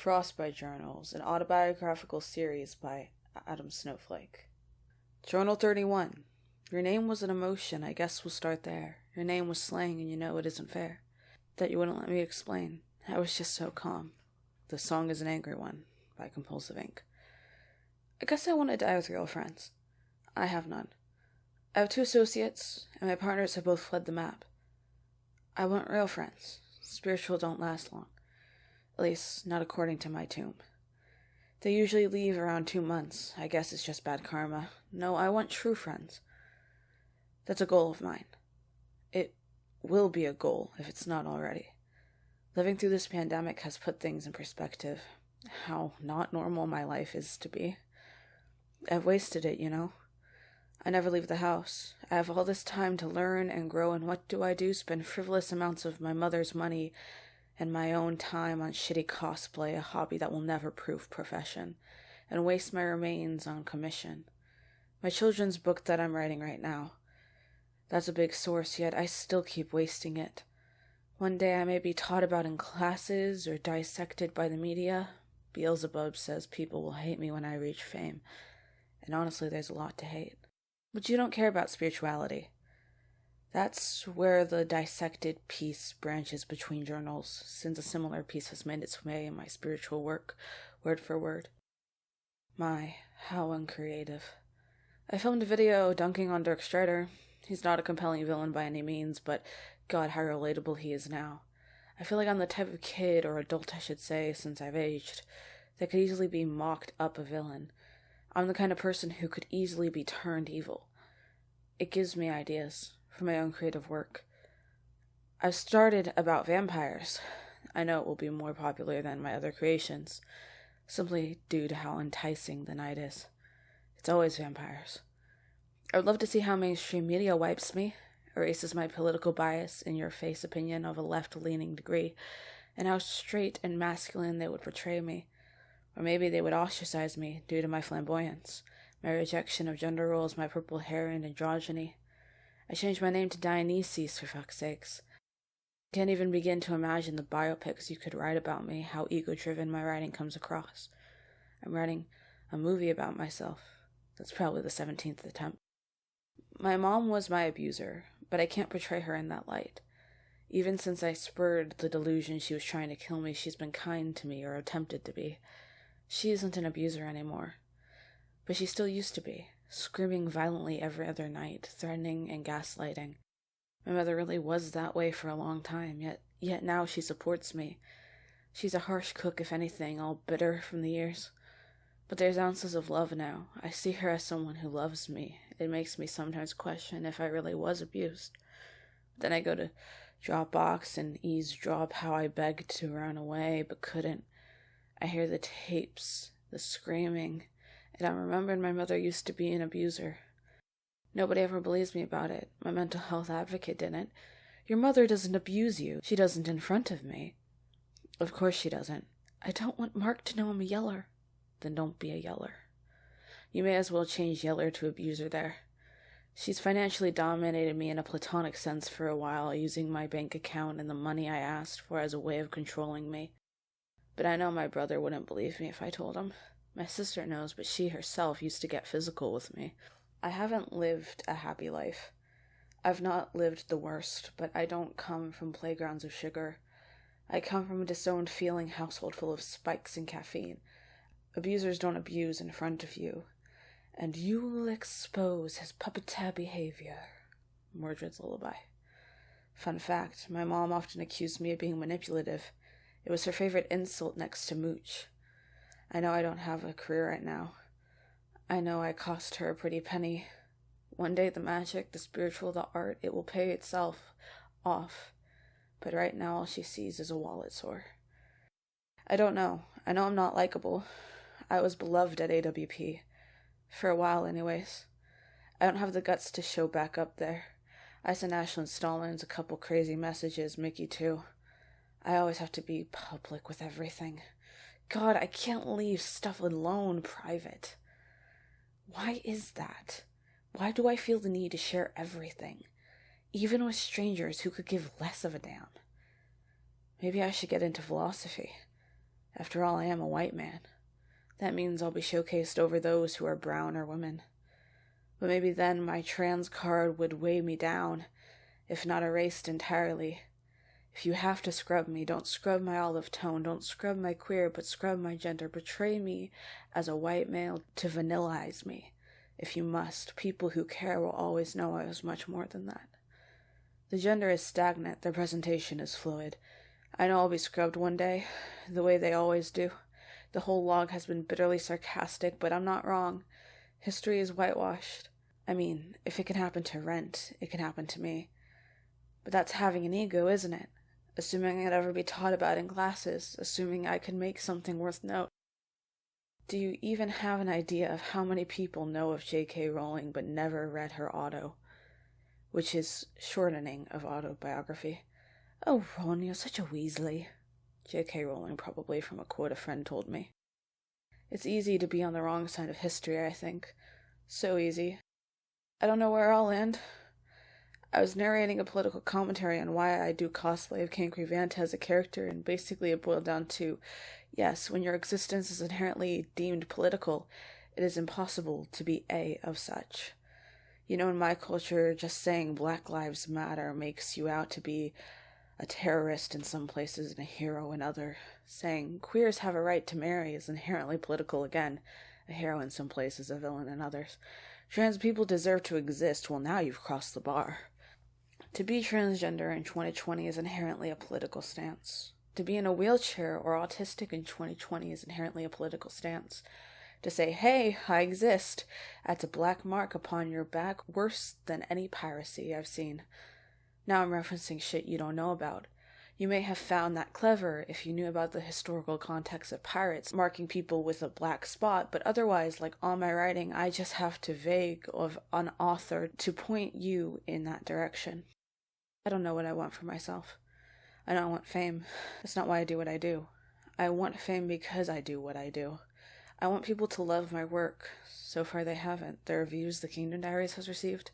Frostbite Journals, an autobiographical series by Snowflake. Journal 31. Your name was an emotion, I guess we'll start there. Your name was slang and you know it isn't fair. That you wouldn't let me explain. I was just so calm. The song is an angry one, by Compulsive Ink. I guess I want to die with real friends. I have none. I have 2 associates, and my partners have both fled the map. I want real friends. Spiritual don't last long. At least, not according to my tomb. They usually leave around 2 months. I guess it's just bad karma. No, I want true friends. That's a goal of mine. It will be a goal, if it's not already. Living through this pandemic has put things in perspective. How not normal my life is to be. I've wasted it, you know. I never leave the house. I have all this time to learn and grow, and what do? Spend frivolous amounts of my mother's money and my own time on shitty cosplay, a hobby that will never prove profession, and waste my remains on commission. My children's book that I'm writing right now. That's a big source, yet I still keep wasting it. One day I may be taught about in classes or dissected by the media. Beelzebub says people will hate me when I reach fame. And honestly, there's a lot to hate. But you don't care about spirituality. That's where the dissected piece branches between journals, since a similar piece has made its way in my spiritual work, word for word. My, how uncreative. I filmed a video dunking on Dirk Strider. He's not a compelling villain by any means, but God, how relatable he is now. I feel like I'm the type of kid, or adult I should say, since I've aged, that could easily be mocked up a villain. I'm the kind of person who could easily be turned evil. It gives me ideas for my own creative work. I've started about vampires. I know it will be more popular than my other creations, simply due to how enticing the night is. It's always vampires. I would love to see how mainstream media wipes me, erases my political bias in your face opinion of a left-leaning degree, and how straight and masculine they would portray me. Or maybe they would ostracize me due to my flamboyance, my rejection of gender roles, my purple hair and androgyny. I changed my name to Dionysus, for fuck's sakes. I can't even begin to imagine the biopics you could write about me, how ego-driven my writing comes across. I'm writing a movie about myself. That's probably the 17th attempt. My mom was my abuser, but I can't portray her in that light. Even since I spurred the delusion she was trying to kill me, she's been kind to me, or attempted to be. She isn't an abuser anymore. But she still used to be, screaming violently every other night, threatening and gaslighting. My mother really was that way for a long time, yet now she supports me. She's a harsh cook, if anything, all bitter from the years. But there's ounces of love now. I see her as someone who loves me. It makes me sometimes question if I really was abused. Then I go to Dropbox and eavesdrop how I begged to run away, but couldn't. I hear the tapes, the screaming, and I'm remembering my mother used to be an abuser. Nobody ever believes me about it. My mental health advocate didn't. Your mother doesn't abuse you. She doesn't in front of me. Of course she doesn't. I don't want Mark to know I'm a yeller. Then don't be a yeller. You may as well change yeller to abuser there. She's financially dominated me in a platonic sense for a while, using my bank account and the money I asked for as a way of controlling me. But I know my brother wouldn't believe me if I told him. My sister knows, but she herself used to get physical with me. I haven't lived a happy life. I've not lived the worst, but I don't come from playgrounds of sugar. I come from a disowned feeling household full of spikes and caffeine. Abusers don't abuse in front of you, and you will expose his puppeteer behavior. Mordred's lullaby. Fun fact, my mom often accused me of being manipulative. It was her favorite insult next to mooch. I know I don't have a career right now. I know I cost her a pretty penny. One day the magic, the spiritual, the art, it will pay itself off. But right now all she sees is a wallet sore. I don't know. I know I'm not likable. I was beloved at AWP. For a while anyways. I don't have the guts to show back up there. I sent Ashlyn Stallings a couple crazy messages, Mickey too. I always have to be public with everything. God, I can't leave stuff alone private. Why is that? Why do I feel the need to share everything? Even with strangers who could give less of a damn. Maybe I should get into philosophy. After all, I am a white man. That means I'll be showcased over those who are brown or women. But maybe then my trans card would weigh me down, if not erased entirely. If you have to scrub me, don't scrub my olive tone, don't scrub my queer, but scrub my gender. Portray me as a white male to vanillize me. If you must, people who care will always know I was much more than that. The gender is stagnant, their presentation is fluid. I know I'll be scrubbed one day, the way they always do. The whole log has been bitterly sarcastic, but I'm not wrong. History is whitewashed. I mean, if it can happen to Rent, it can happen to me. But that's having an ego, isn't it? Assuming I'd ever be taught about in classes, assuming I could make something worth note. Do you even have an idea of how many people know of J.K. Rowling but never read her auto? Which is shortening of autobiography. Oh, Ron, you're such a Weasley. J.K. Rowling, probably, from a quote a friend told me. It's easy to be on the wrong side of history, I think. So easy. I don't know where I'll land. I was narrating a political commentary on why I do cosplay of Cancri Vanta as a character, and basically it boiled down to, yes, when your existence is inherently deemed political, it is impossible to be of such. You know, in my culture, just saying Black Lives Matter makes you out to be a terrorist in some places and a hero in other. Saying queers have a right to marry is inherently political again, a hero in some places, a villain in others. Trans people deserve to exist, well now you've crossed the bar. To be transgender in 2020 is inherently a political stance. To be in a wheelchair or autistic in 2020 is inherently a political stance. To say, hey, I exist, adds a black mark upon your back worse than any piracy I've seen. Now I'm referencing shit you don't know about. You may have found that clever if you knew about the historical context of pirates marking people with a black spot, but otherwise, like all my writing, I just have to vague of an author to point you in that direction. I don't know what I want for myself. I don't want fame. That's not why I do what I do. I want fame because I do what I do. I want people to love my work. So far they haven't. The reviews The Kingdom Diaries has received,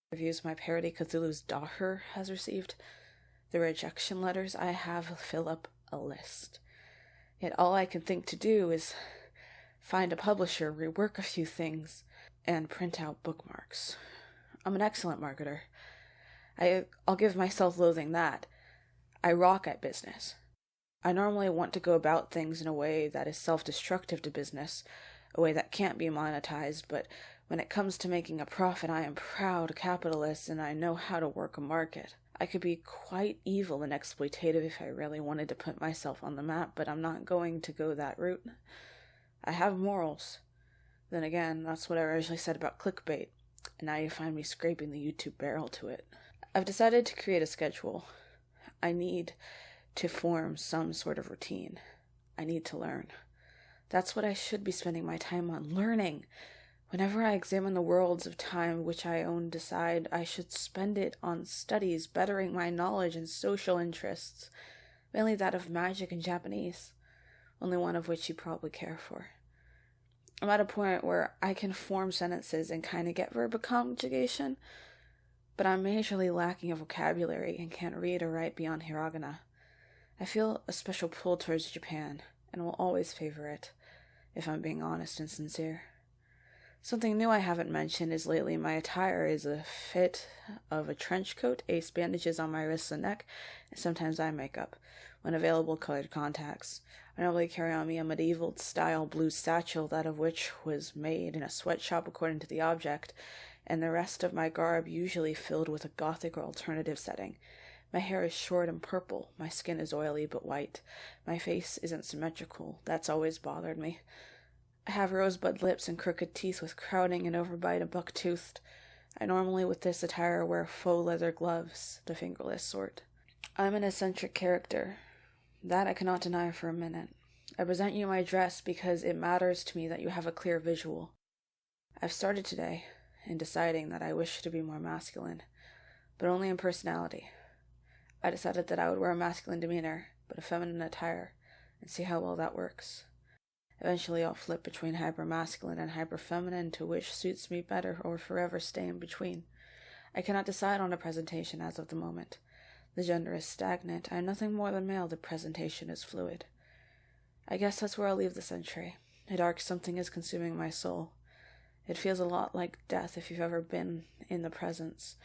the reviews my parody Cthulhu's Daughter has received, the rejection letters I have fill up a list. Yet all I can think to do is find a publisher, rework a few things, and print out bookmarks. I'm an excellent marketer. I'll give myself loathing that. I rock at business. I normally want to go about things in a way that is self-destructive to business, a way that can't be monetized, but when it comes to making a profit, I am proud capitalist and I know how to work a market. I could be quite evil and exploitative if I really wanted to put myself on the map, but I'm not going to go that route. I have morals. Then again, that's what I originally said about clickbait, and now you find me scraping the YouTube barrel to it. I've decided to create a schedule. I need to form some sort of routine. I need to learn. That's what I should be spending my time on, learning. Whenever I examine the worlds of time which I own, decide I should spend it on studies, bettering my knowledge and social interests, mainly that of magic and Japanese, only one of which you probably care for. I'm at a point where I can form sentences and kind of get verb conjugation, but I'm majorly lacking of vocabulary and can't read or write beyond hiragana. I feel a special pull towards Japan, and will always favor it, if I'm being honest and sincere. Something new I haven't mentioned is lately my attire is a fit of a trench coat, ace bandages on my wrists and neck, and sometimes eye makeup, when available colored contacts. I normally carry on me a medieval-style blue satchel, that of which was made in a sweatshop according to the object, and the rest of my garb usually filled with a gothic or alternative setting. My hair is short and purple, my skin is oily but white, my face isn't symmetrical, that's always bothered me. I have rosebud lips and crooked teeth with crowding and overbite and buck-toothed. I normally with this attire wear faux leather gloves, the fingerless sort. I'm an eccentric character. That I cannot deny for a minute. I present you my dress because it matters to me that you have a clear visual. I've started today in deciding that I wish to be more masculine, but only in personality. I decided that I would wear a masculine demeanor, but a feminine attire, and see how well that works. Eventually I'll flip between hyper-masculine and hyper-feminine to which suits me better or forever stay in between. I cannot decide on a presentation as of the moment. The gender is stagnant. I am nothing more than male. The presentation is fluid. I guess that's where I'll leave this entry. A dark something is consuming my soul. It feels a lot like death if you've ever been in the presence,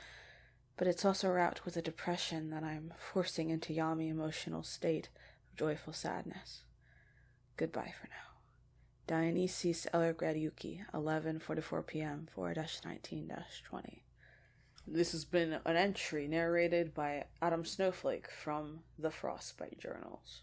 but it's also wrapped with a depression that I'm forcing into Yami emotional state of joyful sadness. Goodbye for now. Dionysius Ellergradyuki, 11:44 p.m. 4-19-20. This has been an entry narrated by Adam Snowflake from the Frostbite Journals.